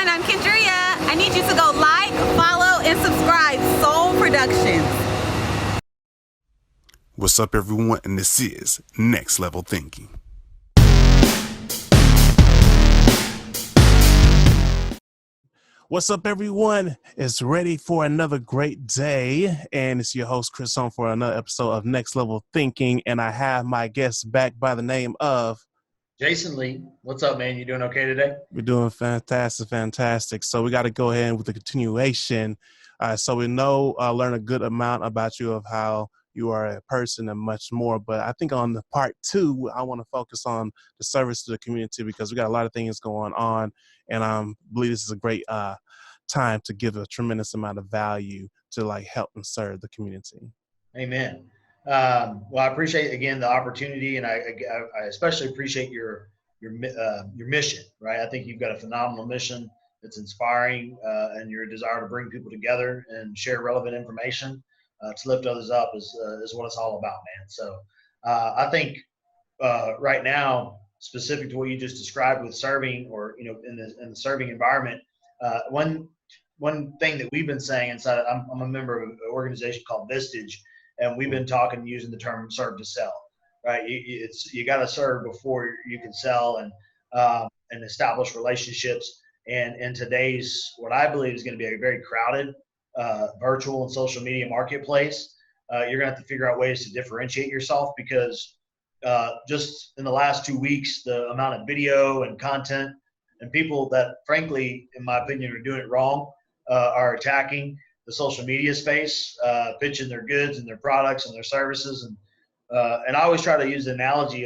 everyone. I'm Kendria. I need you to go like, follow, and subscribe Soul Productions. What's up, everyone? And this is Next Level Thinking. What's up, everyone? It's ready for another great day, and it's your host, Chris, on for another episode of Next Level Thinking, and I have my guest back by the name of Jason Lee. What's up, man? You doing okay today? We're doing fantastic. So we got to go ahead with the continuation. So we know, learn a good amount about you, of how you are a person and much more. But I think on the part 2, I want to focus on the service to the community, because we got a lot of things going on, and I believe this is a great time to give a tremendous amount of value to help and serve the community. Amen. Well, I appreciate again the opportunity, and I especially appreciate your mission. Right, I think you've got a phenomenal mission that's inspiring, and your desire to bring people together and share relevant information to lift others up is what it's all about, man. So I think right now, specific to what you just described with serving, or in the serving environment, one thing that we've been saying inside, I'm a member of an organization called Vistage, and we've been talking using the term serve to sell, right? You got to serve before you can sell, and establish relationships. And in today's, what I believe is going to be a very crowded virtual and social media marketplace, you're going to have to figure out ways to differentiate yourself, because just in the last 2 weeks, the amount of video and content and people that, frankly, in my opinion, are doing it wrong, are attacking the social media space, pitching their goods and their products and their services. And I always try to use the analogy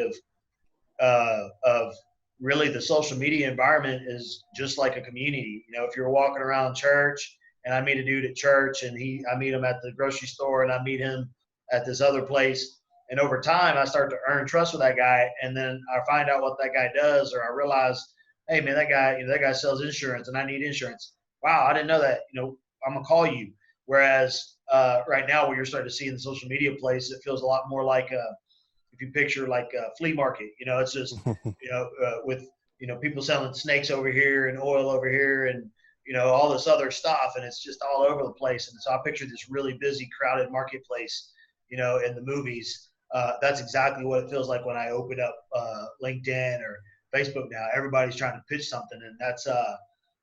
of really the social media environment is just like a community. If you're walking around church and I meet a dude at church, and I meet him at the grocery store, and I meet him at this other place, and over time I start to earn trust with that guy, and then I find out what that guy does, or I realize, hey man, that guy sells insurance and I need insurance. Wow, I didn't know that. I'm gonna call you. Whereas right now, what you're starting to see in the social media place, it feels a lot more like if you picture like a flea market. It's just with people selling snakes over here and oil over here, and all this other stuff, and it's just all over the place. And so I picture this really busy, crowded marketplace, in the movies. That's exactly what it feels like when I open up LinkedIn or Facebook now. Everybody's trying to pitch something, and that's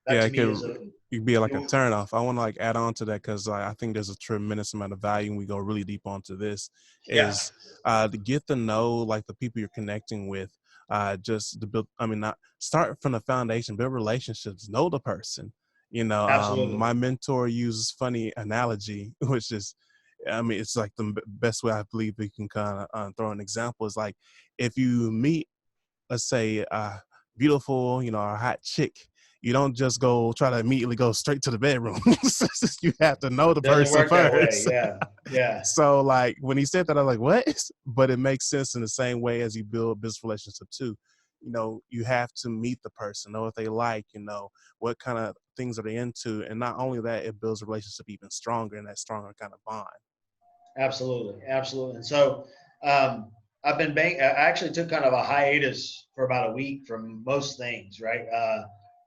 it could be like a turnoff. I want to add on to that, because I think there's a tremendous amount of value, and we go really deep onto this, is to get to know the people you're connecting with, just to build, not start from the foundation, build relationships, know the person. Absolutely. My mentor uses funny analogy, which is, it's the best way I believe we can kind of throw an example is if you meet, let's say, beautiful, a hot chick, you don't just try to immediately go straight to the bedroom. You have to know the person first. Yeah. So when he said that, I was like, what? But it makes sense in the same way as you build business relationship too. You have to meet the person, know what they like, what kind of things are they into. And not only that, it builds a relationship even stronger, and that stronger kind of bond. Absolutely. And so I actually took kind of a hiatus for about a week from most things, right?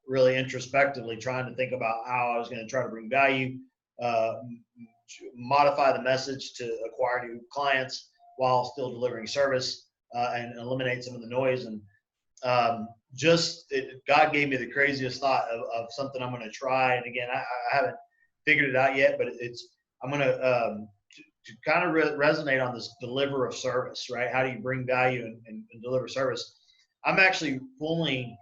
Really introspectively trying to think about how I was going to try to bring value, modify the message to acquire new clients while still delivering service, and eliminate some of the noise. And God gave me the craziest thought of something I'm going to try. And again, I haven't figured it out yet, but I'm going to kind of resonate on this deliver of service, right? How do you bring value and deliver service? I'm actually pulling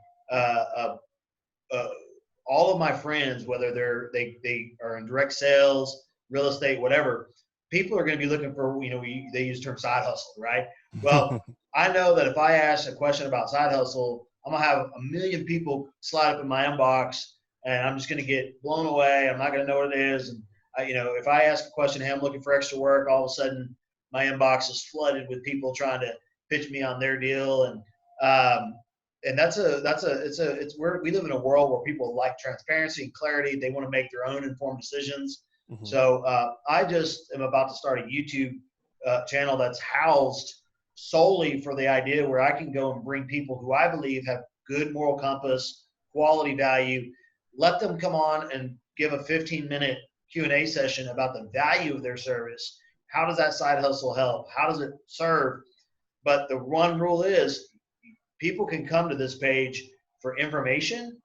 all of my friends, whether they are in direct sales, real estate, whatever, people are going to be looking for, they use the term side hustle, right? Well, I know that if I ask a question about side hustle, I'm going to have a million people slide up in my inbox, and I'm just going to get blown away. I'm not going to know what it is. And if I ask a question, hey, I'm looking for extra work, all of a sudden my inbox is flooded with people trying to pitch me on their deal. And we live in a world where people like transparency and clarity. They want to make their own informed decisions. Mm-hmm. So I just am about to start a YouTube channel that's housed solely for the idea where I can go and bring people who I believe have good moral compass, quality value, let them come on and give a 15-minute Q&A session about the value of their service. How does that side hustle help? How does it serve? But the one rule is people can come to this page for information,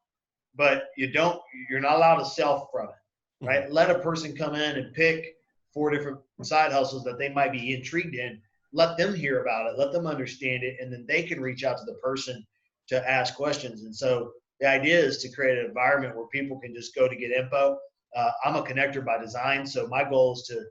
but you're not allowed to sell from it, right? Mhm. Let a person come in and pick 4 different side hustles that they might be intrigued in. Let them hear about it, let them understand it, and then they can reach out to the person to ask questions. And so the idea is to create an environment where people can just go to get info. I'm a connector by design, so my goal is to,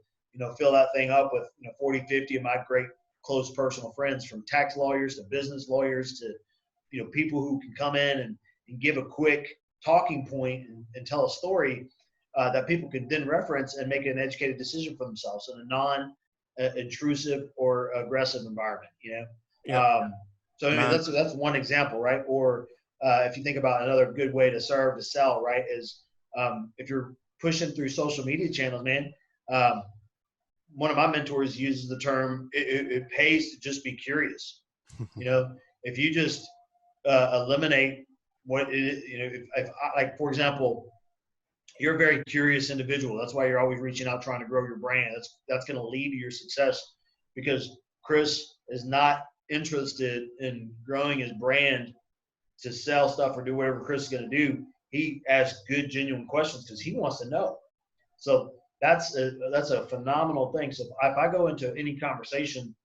fill that thing up with 40, 50 of my great close personal friends, from tax lawyers to business lawyers to people who can come in and give a quick talking point and tell a story that people can then reference and make an educated decision for themselves in a non-intrusive or aggressive environment. Yep. So Nah, that's one example, right? Or if you think about another good way to sell, right, is if you're pushing through social media channels, man. One of my mentors uses the term, it pays to just be curious. If you just eliminate what it is, if like, for example, you're a very curious individual. That's why you're always reaching out, trying to grow your brand. That's going to lead to your success, because Chris is not interested in growing his brand to sell stuff or do whatever Chris is going to do. He asks good, genuine questions because he wants to know. So that's a phenomenal thing. So if I go into any conversation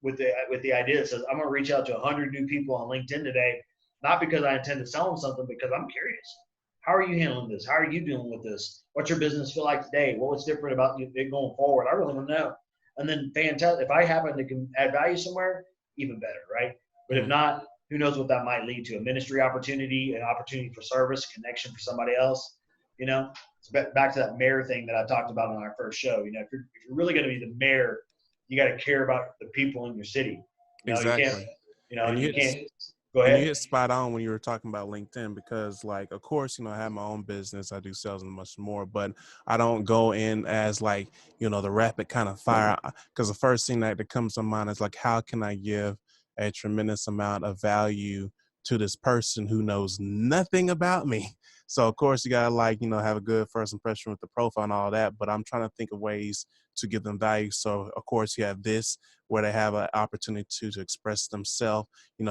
with the idea that says I'm going to reach out to 100 new people on LinkedIn today, not because I intend to sell them something, because I'm curious. How are you handling this? How are you dealing with this? What's your business feel like today? What's different about it going forward? I really want to know. And then fantastic. If I happen to add value somewhere, even better, right? But if mhm. not, who knows what that might lead to? A ministry opportunity, an opportunity for service, connection for somebody else. It's back to that mayor thing that I talked about on our first show. If you're really going to be the mayor, you got to care about the people in your city. You can't, Exactly. And and you you hit can't. Go And you ahead. hit spot on when you were talking about LinkedIn, because like, of course, I have my own business. I do sales and much more, but I don't go in as like, the rapid kind of fire. Because the first thing that comes to mind is like, how can I give a tremendous amount of value to this person who knows nothing about me? So of course you gotta like, have a good first impression with the profile and all that, but I'm trying to think of ways to give them value. So of course you have this where they have an opportunity to express themselves,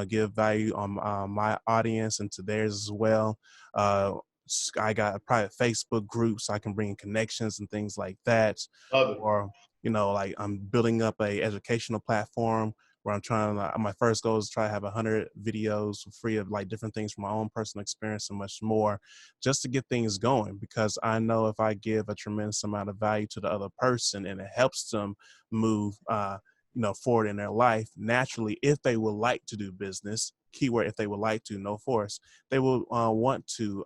give value on my audience and to theirs as well. Uh, I got a private Facebook group so I can bring in connections and things like that. Love it. Or, like I'm building up a educational platform where I'm trying to, my first goal is to try to have 100 videos free of like different things from my own personal experience and much more, just to get things going. Because I know if I give a tremendous amount of value to the other person and it helps them move, forward in their life, naturally, if they would like to do business, keyword, if they would like to, no force, they will want to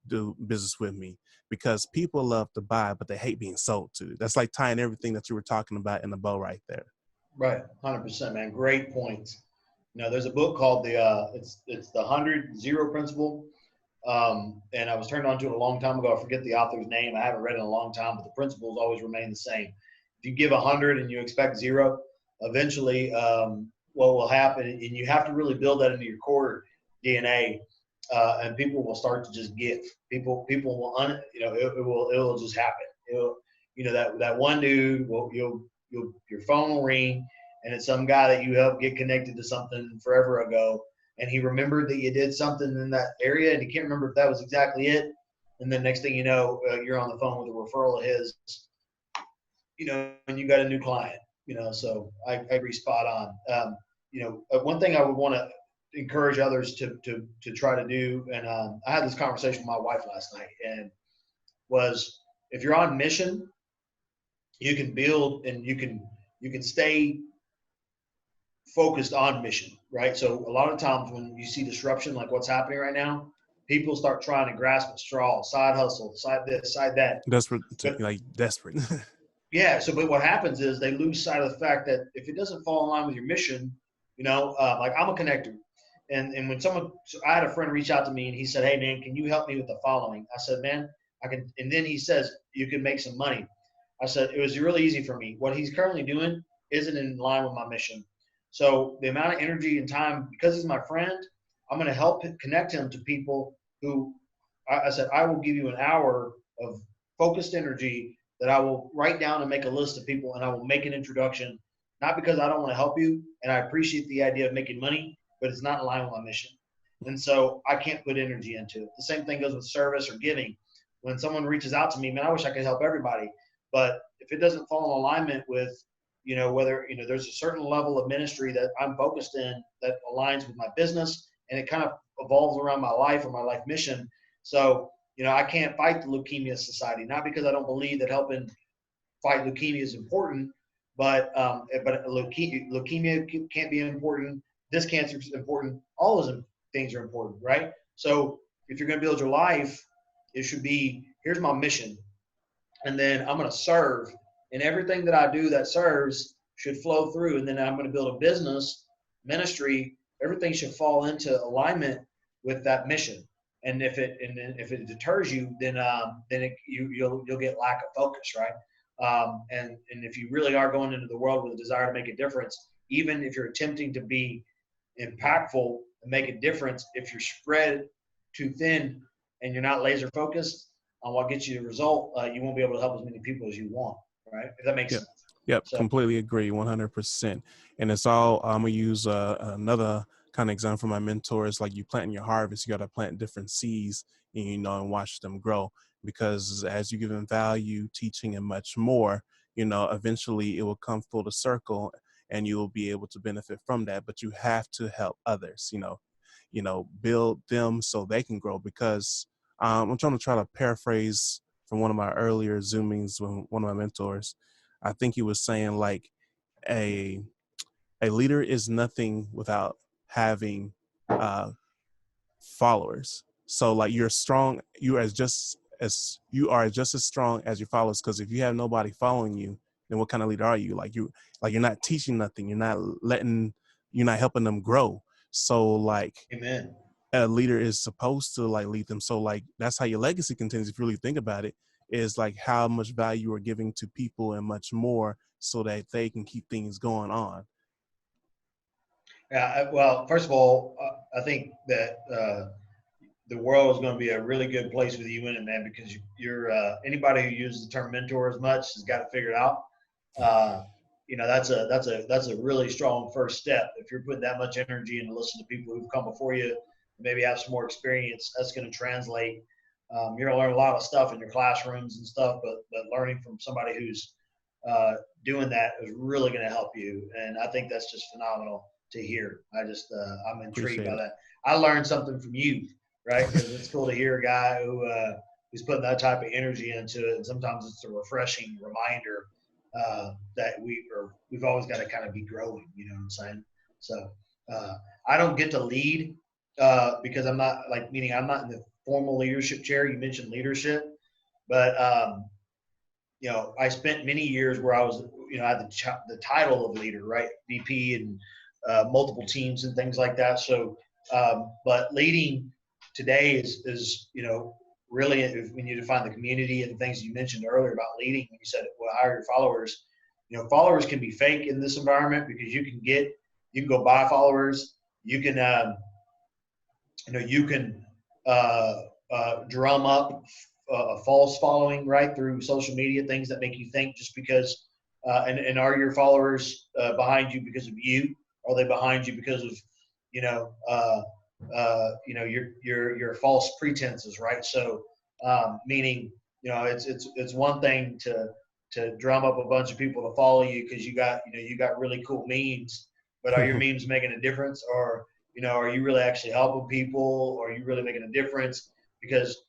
do business with me, because people love to buy, but they hate being sold to. That's like tying everything that you were talking about in a bow right there. Right. 100%, man. Great points. There's a book called it's the 100-0 principle. And I was turned on to it a long time ago. I forget the author's name. I haven't read it in a long time, but the principles always remain the same. If you give 100 and you expect 0, eventually what will happen, and you have to really build that into your core DNA, and people will start to just give. People will, it will just happen. That one dude your phone will ring, and it's some guy that you helped get connected to something forever ago, and he remembered that you did something in that area, and he can't remember if that was exactly it. And then next thing you know, you're on the phone with a referral of his, and you got a new client. So I agree, spot on. One thing I would want to encourage others to try to do, and I had this conversation with my wife last night, and was, if you're on mission, you can build and you can stay focused on mission, right? So a lot of times when you see disruption, like what's happening right now, people start trying to grasp at straw, side hustle, side this, side that. Desperate, But desperate. yeah, but what happens is they lose sight of the fact that if it doesn't fall in line with your mission, like I'm a connector. And when I had a friend reach out to me and he said, "Hey man, can you help me with the following?" I said, "Man, I can." And then he says, "You can make some money." I said, "It was really easy for me. What he's currently doing isn't in line with my mission. So the amount of energy and time, because he's my friend, I'm going to help connect him to people who I said, I will give you an hour of focused energy that I will write down and make a list of people, and I will make an introduction, not because I don't want to help you, and I appreciate the idea of making money, but it's not in line with my mission. And so I can't put energy into it. The same thing goes with service or giving. When someone reaches out to me, man, I wish I could help everybody. But if it doesn't fall in alignment with, whether, there's a certain level of ministry that I'm focused in that aligns with my business, and it kind of evolves around my life or my life mission. So, I can't fight the Leukemia Society, not because I don't believe that helping fight leukemia is important, but leukemia can't be important. This cancer is important. All those things are important, right? So if you're going to build your life, it should be, here's my mission, and then I'm going to serve, and everything that I do that serves should flow through. And then I'm going to build a business, ministry. Everything should fall into alignment with that mission. And if it deters you, then you'll get lack of focus, right? And if you really are going into the world with a desire to make a difference, even if you're attempting to be impactful and make a difference, if you're spread too thin and you're not laser focused on what gets you the result, you won't be able to help as many people as you want, right? If that makes sense. Yep, so. Completely agree, 100%. And it's all, I'm going to use another kind of example from my mentors, like you planting your harvest, you got to plant different seeds, and, and watch them grow. Because as you give them value, teaching, and much more, eventually it will come full circle, and you will be able to benefit from that. But you have to help others, build them so they can grow. Because I'm trying to paraphrase from one of my earlier Zoomings with one of my mentors. I think he was saying like a leader is nothing without having followers. So like you are just as strong as your followers. Because if you have nobody following you, then what kind of leader are you? You're not teaching nothing. You're not helping them grow. So like, Amen. A leader is supposed to like lead them. So like that's how your legacy continues. If you really think about it, is like how much value you are giving to people and much more, so that they can keep things going on. Yeah. Well, first of all, I think that the world is going to be a really good place with you in it, man, because you're anybody who uses the term mentor as much has got to figure it out. That's a really strong first step. If you're putting that much energy into listening to people who've come before you, maybe have some more experience, that's going to translate. You're going to learn a lot of stuff in your classrooms and stuff, but learning from somebody who's doing that is really going to help you. And I think that's just phenomenal to hear. I'm intrigued by that. I learned something from you, right? Because it's cool to hear a guy who's putting that type of energy into it. And sometimes it's a refreshing reminder that we've always got to kind of be growing, you know what I'm saying? So I don't get to lead because I'm not I'm not in the formal leadership chair. You mentioned leadership, but I spent many years where I was, I had the title of leader, right? VP and multiple teams and things like that. So, but leading today is really when you define the community and the things you mentioned earlier about leading, when you said, well, hire your followers, followers can be fake in this environment because you can go buy followers. You can, drum up a false following, right, through social media, things that make you think just because, and are your followers behind you because of you? Are they behind you because of, your false pretenses, right? So, meaning, it's one thing to drum up a bunch of people to follow you because you got really cool memes, but are your memes making a difference? Or, are you really actually helping people? Or are you really making a difference? Because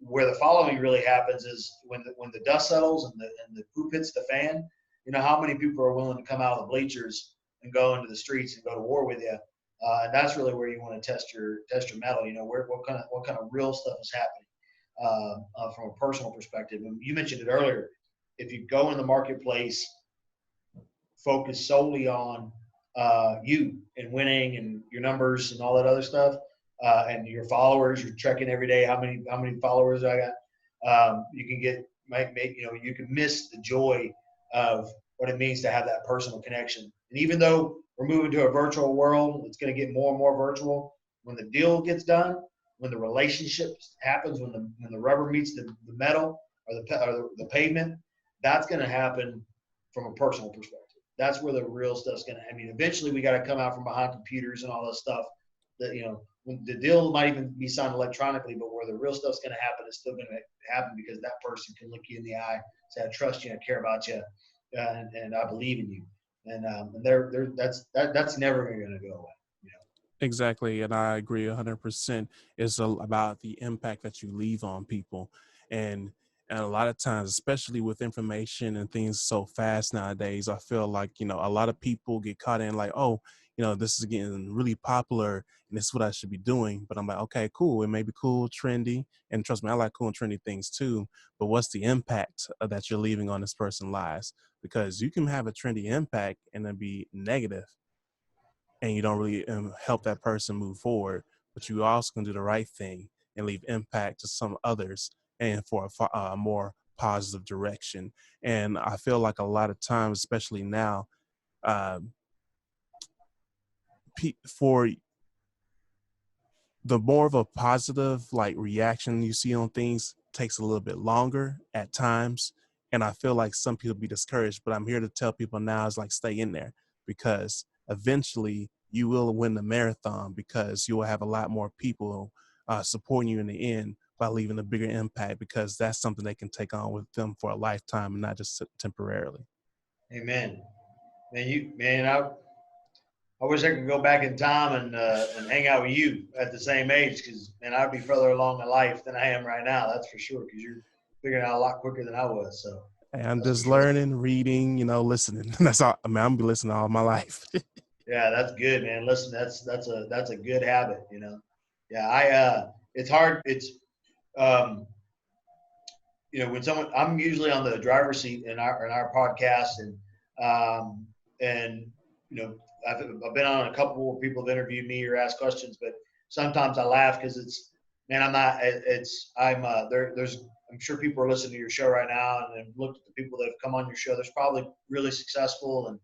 where the following really happens is when the dust settles and the poop hits the fan, how many people are willing to come out of the bleachers and go into the streets and go to war with you? And that's really where you want to test your mettle. What kind of real stuff is happening from a personal perspective. And you mentioned it earlier. If you go in the marketplace, focus solely on you and winning and your numbers and all that other stuff, and your followers, you're checking every day how many followers I got. You can miss the joy of what it means to have that personal connection. And even though we're moving to a virtual world, it's going to get more and more virtual. When the deal gets done, when the relationship happens, when the rubber meets the metal or the pavement, that's going to happen from a personal perspective. That's where the real stuff's going to, I mean, eventually we got to come out from behind computers and all that stuff that, you know, when the deal might even be signed electronically, but where the real stuff's going to happen, it's still going to happen because that person can look you in the eye, say, I trust you, I care about you, and I believe in you. And that's never going to go away. You know? Exactly, and I agree 100%. It's about the impact that you leave on people, and a lot of times, especially with information and things so fast nowadays, I feel like a lot of people get caught in like, oh, this is getting really popular, and this is what I should be doing. But I'm like, okay, cool. It may be cool, trendy, and trust me, I like cool and trendy things too. But what's the impact that you're leaving on this person's lives? Because you can have a trendy impact and then be negative and you don't really help that person move forward, but you also can do the right thing and leave impact to some others and for a more positive direction. And I feel like a lot of times, especially now, um, for the more of a positive like reaction you see on things takes a little bit longer at times. And I feel like some people be discouraged, but I'm here to tell people now is like stay in there because eventually you will win the marathon because you will have a lot more people supporting you in the end by leaving a bigger impact because that's something they can take on with them for a lifetime and not just temporarily. Amen. I wish I could go back in time and hang out with you at the same age because, man, I'd be further along in life than I am right now. That's for sure because you're figuring out a lot quicker than I was. So And I'm that's just for sure. learning, reading, listening. That's all. I mean, I'm gonna be listening all my life. Yeah, that's good, man. Listen, that's a good habit, Yeah, it's hard. It's when I'm usually on the driver's seat in our podcast and I've been on a couple where people have interviewed me or asked questions, but sometimes I laugh because I'm sure people are listening to your show right now and have looked at the people that have come on your show. There's probably really successful and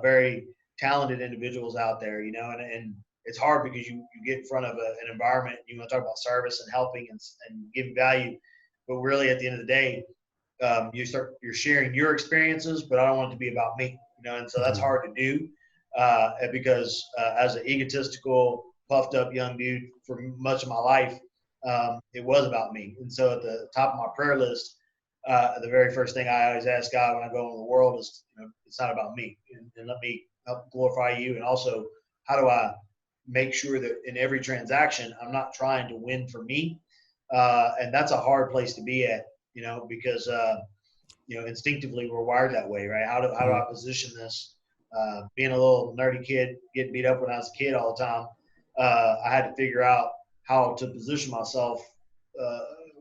very talented individuals out there, and it's hard because you get in front of an environment, you want to talk about service and helping and giving value. But really at the end of the day, you're sharing your experiences, but I don't want it to be about me, and so that's hard to do because as an egotistical, puffed up young dude for much of my life, it was about me. And so at the top of my prayer list, the very first thing I always ask God when I go into the world is, it's not about me, and let me help glorify you. And also, how do I make sure that in every transaction, I'm not trying to win for me. And that's a hard place to be at, because, instinctively we're wired that way, right? How do I position this? Being a little nerdy kid, getting beat up when I was a kid all the time, I had to figure out how to position myself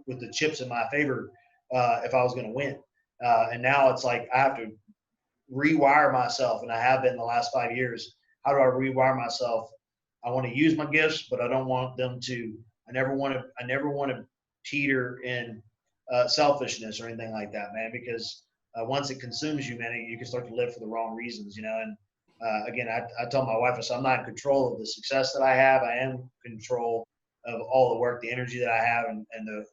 with the chips in my favor if I was going to win. And now it's like I have to rewire myself, and I have been the last 5 years. How do I rewire myself? I want to use my gifts, but I don't want them to. I never want to teeter in selfishness or anything like that, man. Because once it consumes you, man, you can start to live for the wrong reasons, And again, I tell my wife, I said, I'm not in control of the success that I have. I am in control of all the work, the energy that I have, and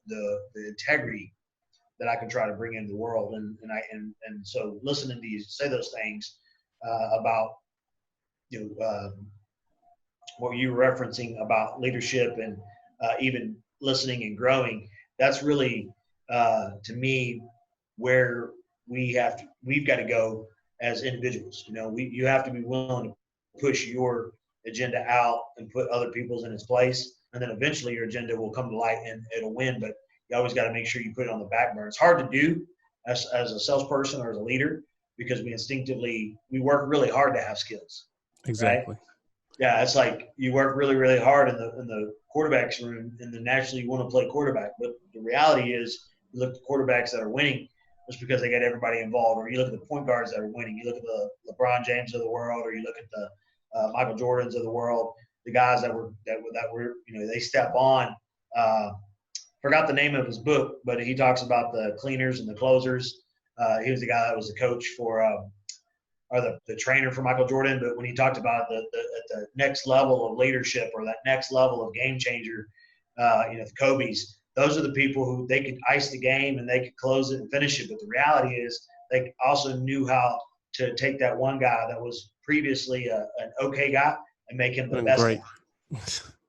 the integrity that I can try to bring into the world. And so listening to you say those things about what you were referencing about leadership and even listening and growing, that's really to me where we've got to go as individuals. You have to be willing to push your agenda out and put other people's in its place, and then eventually your agenda will come to light and it'll win. But you always got to make sure you put it on the back burner. It's hard to do as a salesperson or as a leader because we work really hard to have skills. Exactly. Right? Yeah, it's like you work really, really hard in the quarterback's room, and then naturally you want to play quarterback. But the reality is, you look at the quarterbacks that are winning just because they got everybody involved, or you look at the point guards that are winning. You look at the LeBron James of the world, or you look at the Michael Jordans of the world, the guys that were they step on. Forgot the name of his book, but he talks about the cleaners and the closers. He was the guy that was the coach for. Or the trainer for Michael Jordan, but when he talked about the next level of leadership or that next level of game changer, the Kobe's. Those are the people who they could ice the game and they could close it and finish it. But the reality is they also knew how to take that one guy that was previously an okay guy and make him the best Great. guy.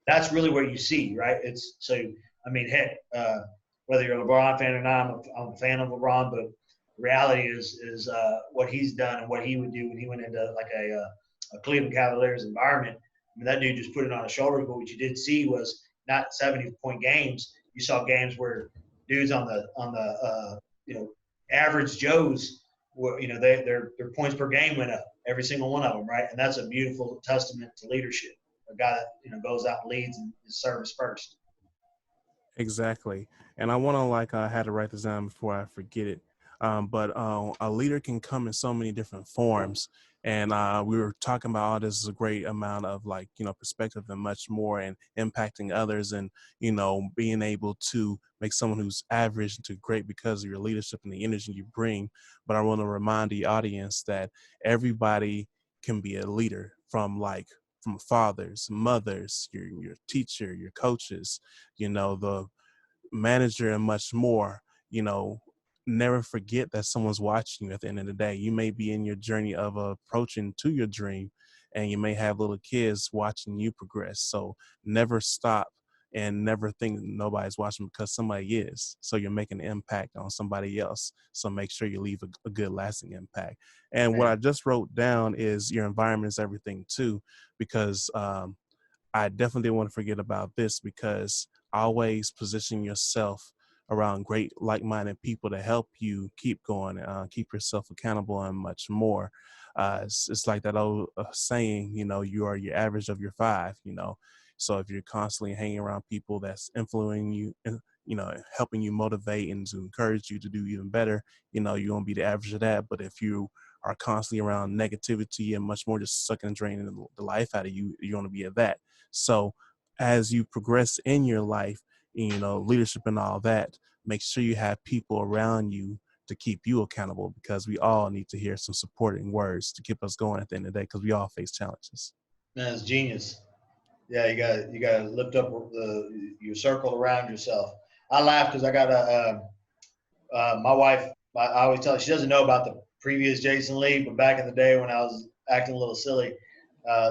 That's really what you see, right? It's so, I mean, heck, whether you're a LeBron fan or not, I'm a fan of LeBron, but the reality is what he's done and what he would do when he went into like a Cleveland Cavaliers environment. I mean, that dude just put it on his shoulders. But what you did see was not 70-point games. You saw games where dudes on the average Joes were, their points per game went up, every single one of them, right? And that's a beautiful testament to leadership. A guy that goes out and leads and is service first. Exactly. And I want to I had to write this down before I forget it. But a leader can come in so many different forms. And we were talking about all this is a great amount of perspective and much more, and impacting others, and, being able to make someone who's average into great because of your leadership and the energy you bring. But I want to remind the audience that everybody can be a leader, from fathers, mothers, your teacher, your coaches, the manager, and much more. Never forget that someone's watching you at the end of the day. You may be in your journey of approaching to your dream, and you may have little kids watching you progress. So never stop and never think nobody's watching, because somebody is. So you're making an impact on somebody else. So make sure you leave a good lasting impact. And what I just wrote down is your environment is everything too, because I definitely didn't want to forget about this, because always position yourself around great like-minded people to help you keep going, keep yourself accountable, and much more. It's like that old saying, you are your average of your five, So if you're constantly hanging around people that's influencing you, helping you motivate and to encourage you to do even better, you're going to be the average of that. But if you are constantly around negativity and much more just sucking and draining the life out of you, you're going to be at that. So as you progress in your life, leadership and all that, make sure you have people around you to keep you accountable, because we all need to hear some supporting words to keep us going at the end of the day, because we all face challenges. Man, it's genius. Yeah, you got to lift up your circle around yourself. I laugh because I got my wife. I always tell her, she doesn't know about the previous Jason Lee, but back in the day when I was acting a little silly,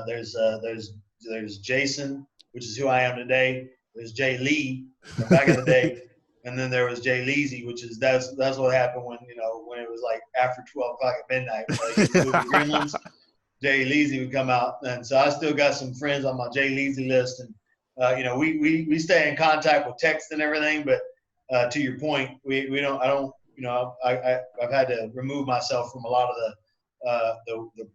there's Jason, which is who I am today. There's Jay Lee from back in the day, and then there was Jay Leezy, which is that's what happened when it was like after 12 o'clock at midnight. Like the movie Gremlins, Jay Leezy would come out, and so I still got some friends on my Jay Leezy list, and we stay in contact with text and everything. But to your point, I've had to remove myself from a lot of the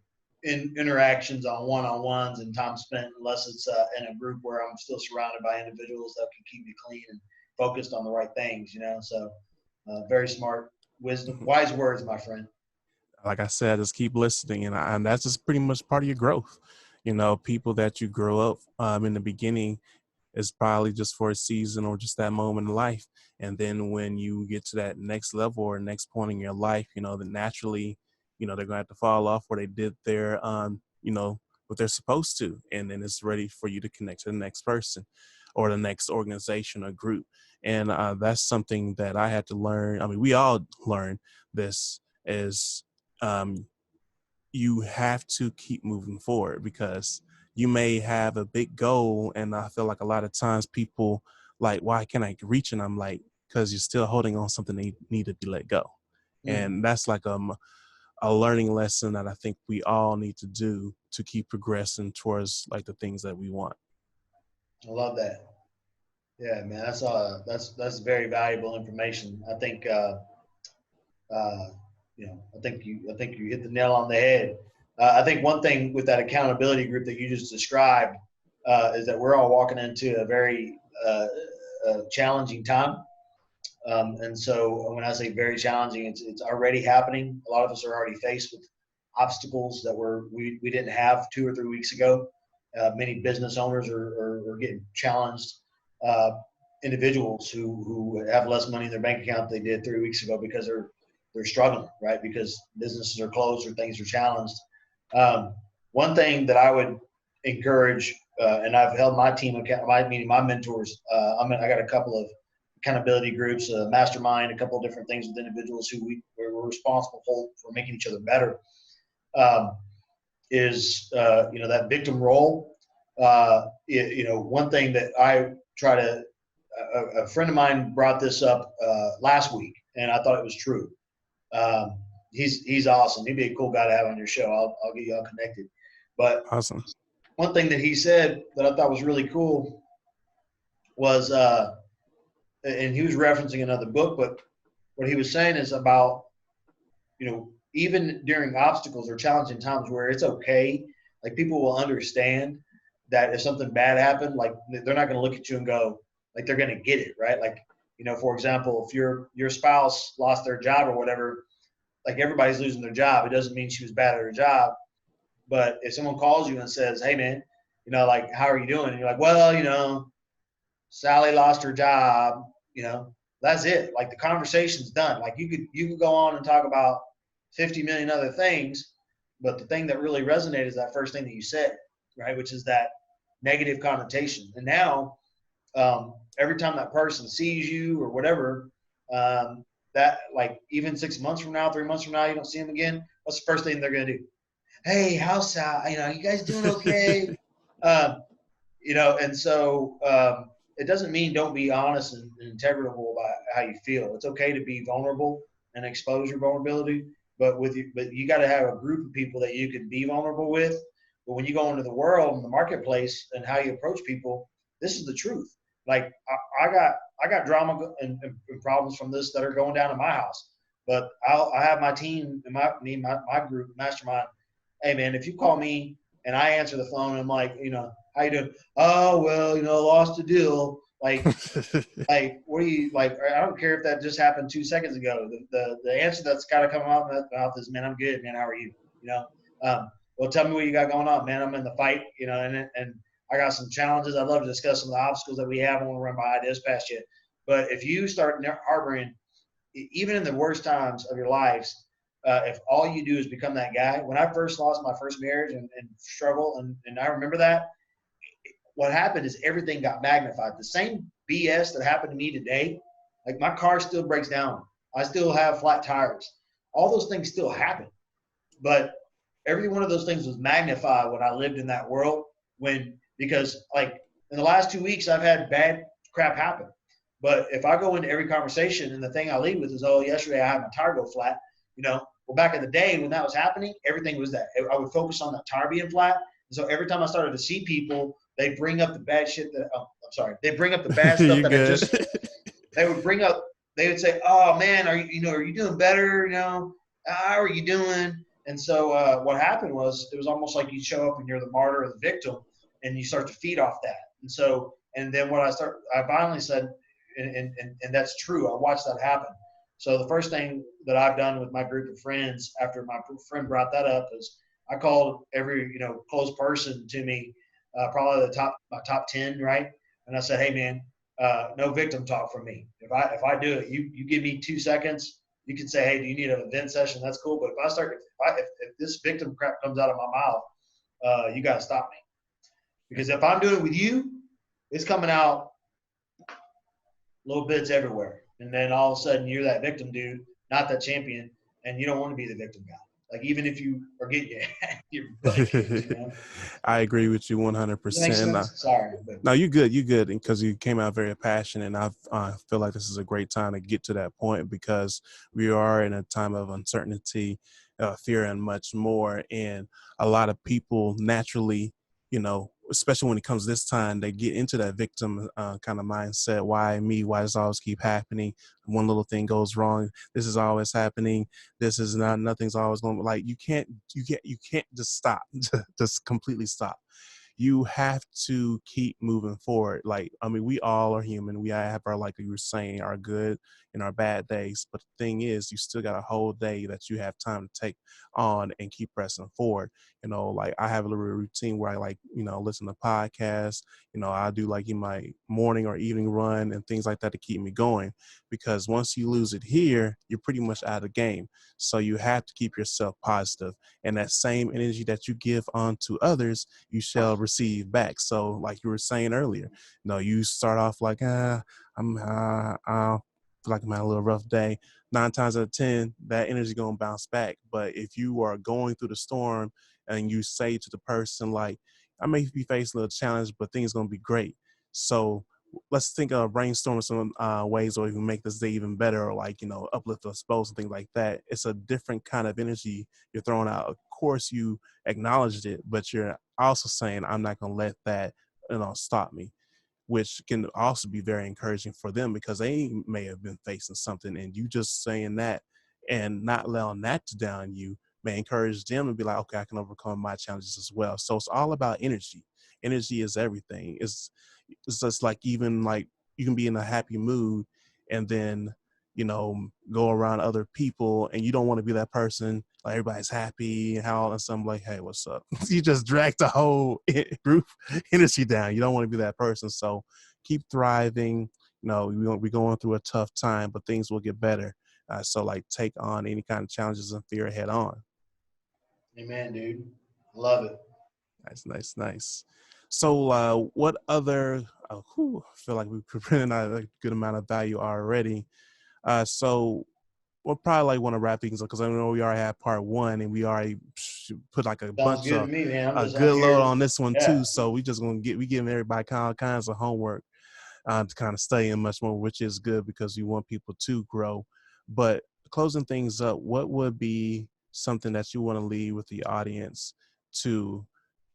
interactions on one-on-ones and time spent, unless it's in a group where I'm still surrounded by individuals that can keep me clean and focused on the right things, So very smart, wise words, my friend. Like I said, just keep listening, and that's just pretty much part of your growth. People that you grow up in the beginning is probably just for a season or just that moment in life. And then when you get to that next level or next point in your life, that naturally, they're going to have to fall off where they did their, what they're supposed to. And then it's ready for you to connect to the next person or the next organization or group. And that's something that I had to learn. I mean, we all learn this, is you have to keep moving forward, because you may have a big goal. And I feel like a lot of times people like, why can't I reach? And I'm like, because you're still holding on something that need to be let go. And that's like a learning lesson that I think we all need to do to keep progressing towards like the things that we want. I love that. Yeah, man, that's very valuable information. I think I think you hit the nail on the head. I think one thing with that accountability group that you just described is that we're all walking into a very challenging time. And so when I say very challenging, it's already happening. A lot of us are already faced with obstacles that we didn't have 2 or 3 weeks ago. Many business owners are getting challenged. Individuals who have less money in their bank account than they did 3 weeks ago because they're struggling, right? Because businesses are closed or things are challenged. One thing that I would encourage, and I've held my team account, my mentors. I got a couple of accountability groups, a mastermind, a couple of different things with individuals who we're responsible for making each other better. That victim role. One thing that I try to, a friend of mine brought this up last week, and I thought it was true. He's awesome. He'd be a cool guy to have on your show. I'll get y'all connected. But awesome. One thing that he said that I thought was really cool was, and he was referencing another book, but what he was saying is about, even during obstacles or challenging times where it's okay, like people will understand that if something bad happened, like they're not going to look at you and go, like they're going to get it, right? Like, for example, if your spouse lost their job or whatever, like everybody's losing their job. It doesn't mean she was bad at her job. But if someone calls you and says, hey, man, like, how are you doing? And you're like, well, Sally lost her job, that's it. Like the conversation's done. Like you could go on and talk about 50 million other things, but the thing that really resonated is that first thing that you said, right? Which is that negative connotation. And now every time that person sees you or whatever, that like even 6 months from now, 3 months from now, you don't see them again. What's the first thing they're going to do? Hey, how's Sal? You guys doing okay? And so it doesn't mean don't be honest and integral about how you feel. It's okay to be vulnerable and expose your vulnerability, but you got to have a group of people that you can be vulnerable with. But when you go into the world and the marketplace and how you approach people, this is the truth. Like I got drama and problems from this that are going down in my house, but I have my team and my group mastermind. Hey man, if you call me and I answer the phone and I'm like, how you doing? Oh, well, lost a deal. Like, what do you like? I don't care if that just happened 2 seconds ago. The answer that's got to come out of my mouth is, man, I'm good, man. How are you? Well, tell me what you got going on, man. I'm in the fight, and I got some challenges. I'd love to discuss some of the obstacles that we have. I want to run my ideas past you. But if you start harboring, even in the worst times of your lives, if all you do is become that guy. When I first lost my first marriage and struggle, and I remember that, what happened is everything got magnified. The same BS that happened to me today, like my car still breaks down. I still have flat tires. All those things still happen. But every one of those things was magnified when I lived in that world because like in the last 2 weeks, I've had bad crap happen. But if I go into every conversation and the thing I lead with is, oh, yesterday I had my tire go flat, well, back in the day when that was happening, everything was that. I would focus on that tire being flat. And so every time I started to see people, they bring up the bad shit they bring up the bad stuff they would say, oh man, are you doing better? How are you doing? And so what happened was it was almost like you show up and you're the martyr or the victim and you start to feed off that. And then I finally said, and that's true. I watched that happen. So the first thing that I've done with my group of friends after my friend brought that up is I called every, close person to me, probably my top 10, right? And I said, hey man, no victim talk from me. If I do it, you give me 2 seconds, you can say, hey, do you need an event session? That's cool. But if this victim crap comes out of my mouth, you got to stop me. Because if I'm doing it with you, it's coming out little bits everywhere. And then all of a sudden you're that victim dude, not that champion, and you don't want to be the victim guy. Like even if you are getting your butt kicked, I agree with you 100%. Sorry. But. No, you're good. You're good. Because you came out very passionate. And I feel like this is a great time to get to that point because we are in a time of uncertainty, fear, and much more. And a lot of people naturally, especially when it comes this time, they get into that victim kind of mindset. Why me? Why does it always keep happening? One little thing goes wrong. This is always happening. This is not. Nothing's always going. Like you can't just stop. Just completely stop. You have to keep moving forward. Like, I mean, we all are human. We have our, like you were saying, our good and our bad days. But the thing is, you still got a whole day that you have time to take on and keep pressing forward. Like I have a little routine where I listen to podcasts. I do like in my morning or evening run and things like that to keep me going. Because once you lose it here, you're pretty much out of the game. So you have to keep yourself positive. And that same energy that you give on to others, you shall receive back. So like you were saying earlier, you start off like, I feel like I'm having a little rough day. 9 times out of 10, that energy gonna bounce back. But if you are going through the storm and you say to the person like, I may be facing a little challenge, but things gonna be great. So let's think of brainstorm some ways where we can make this day even better, or like, uplift us both and things like that. It's a different kind of energy you're throwing out. Of course, you acknowledged it, but you're also saying, I'm not gonna let that, stop me, which can also be very encouraging for them because they may have been facing something, and you just saying that and not allowing that to down you may encourage them to be like, okay, I can overcome my challenges as well. So it's all about energy. Energy is everything. It's just like, even like you can be in a happy mood and then, go around other people and you don't want to be that person. Like everybody's happy and how, and some like, hey, what's up? You just drag the whole group energy down. You don't want to be that person. So keep thriving. We're going through a tough time, but things will get better. So like take on any kind of challenges and fear head on. Amen, dude. Love it. Nice. So what other, I feel like we've presented a good amount of value already. So we'll probably like want to wrap things up because I know we already had part 1 and we already put like a Sounds bunch good of to me, man. a good load here. on this one Yeah. too. So we just gonna we giving everybody all kinds of homework to kind of study and much more, which is good because you want people to grow. But closing things up, what would be something that you want to leave with the audience to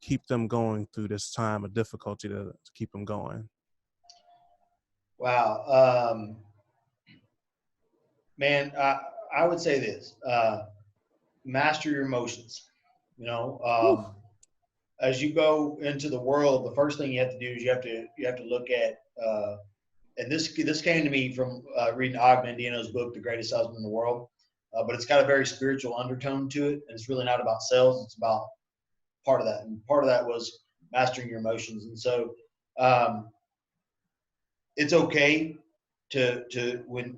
keep them going through this time of difficulty, to keep them going? Wow. Man, I would say this, master your emotions. As you go into the world, the first thing you have to do is you have to look at, and this came to me from reading Og Mandino's book, The Greatest Salesman in the World, but it's got a very spiritual undertone to it, and it's really not about sales. It's about part of that, and part of that was mastering your emotions. And so it's okay to when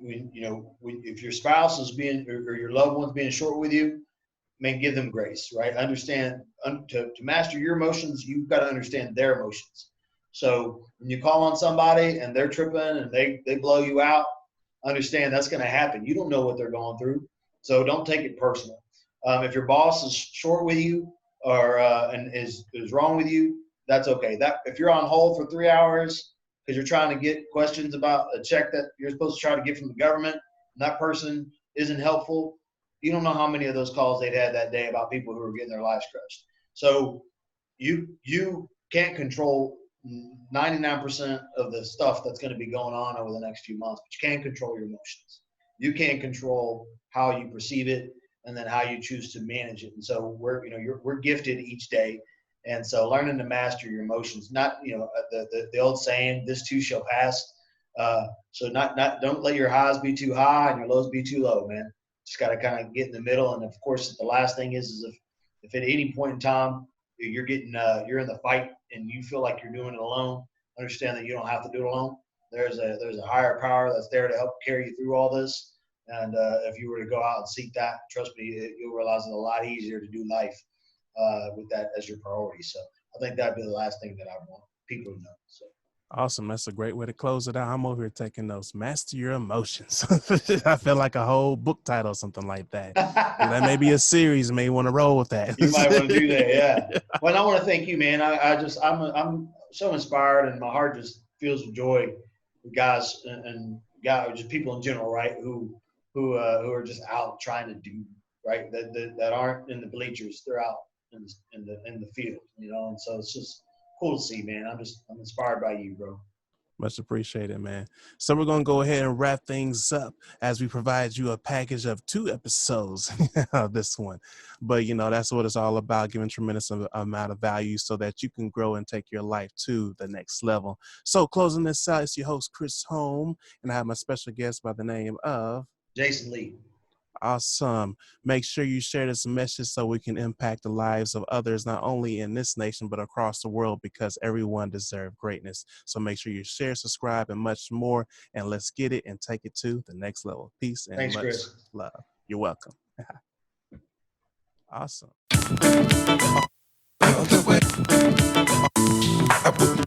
if your spouse is being, or your loved one's being short with you, man, give them grace, right? Understand, to master your emotions, you've got to understand their emotions. So when you call on somebody and they're tripping and they blow you out, understand that's going to happen. You don't know what they're going through, so don't take it personal. If your boss is short with you or and is wrong with you, that's okay. That if you're on hold for 3 hours because you're trying to get questions about a check that you're supposed to try to get from the government, and that person isn't helpful, you don't know how many of those calls they'd had that day about people who were getting their lives crushed. So you can't control 99% of the stuff that's going to be going on over the next few months, but you can control your emotions. You can control how you perceive it and then how you choose to manage it. And so we're gifted each day. And so learning to master your emotions, not, the old saying, this too shall pass. So don't let your highs be too high and your lows be too low, man. Just got to kind of get in the middle. And of course, the last thing is if at any point in time you're you're in the fight and you feel like you're doing it alone, understand that you don't have to do it alone. There's a higher power that's there to help carry you through all this. And if you were to go out and seek that, trust me, you'll realize it's a lot easier to do life with that as your priority. So I think that'd be the last thing that I want people to know. So. Awesome. That's a great way to close it out. I'm over here taking notes. Master your emotions. I feel like a whole book title or something like that. That may be a series. You may want to roll with that. You might want to do that. Yeah. Well, I want to thank you, man. I'm so inspired, and my heart just feels with joy with guys and just people in general, right? Who are just out trying to do right. That aren't in the bleachers. They're out in the field, And so it's just cool to see, man. I'm inspired by you, bro. Much appreciated, man. So we're going to go ahead and wrap things up as we provide you a package of 2 episodes of this one. But, that's what it's all about, giving tremendous amount of value so that you can grow and take your life to the next level. So closing this out, it's your host, Chris Holm, and I have my special guest by the name of Jason Lee. Awesome. Make sure you share this message so we can impact the lives of others, not only in this nation, but across the world, because everyone deserves greatness. So make sure you share, subscribe, and much more. And let's get it and take it to the next level. Peace and Thanks, much Chris. love. You're welcome. Awesome. other way. I would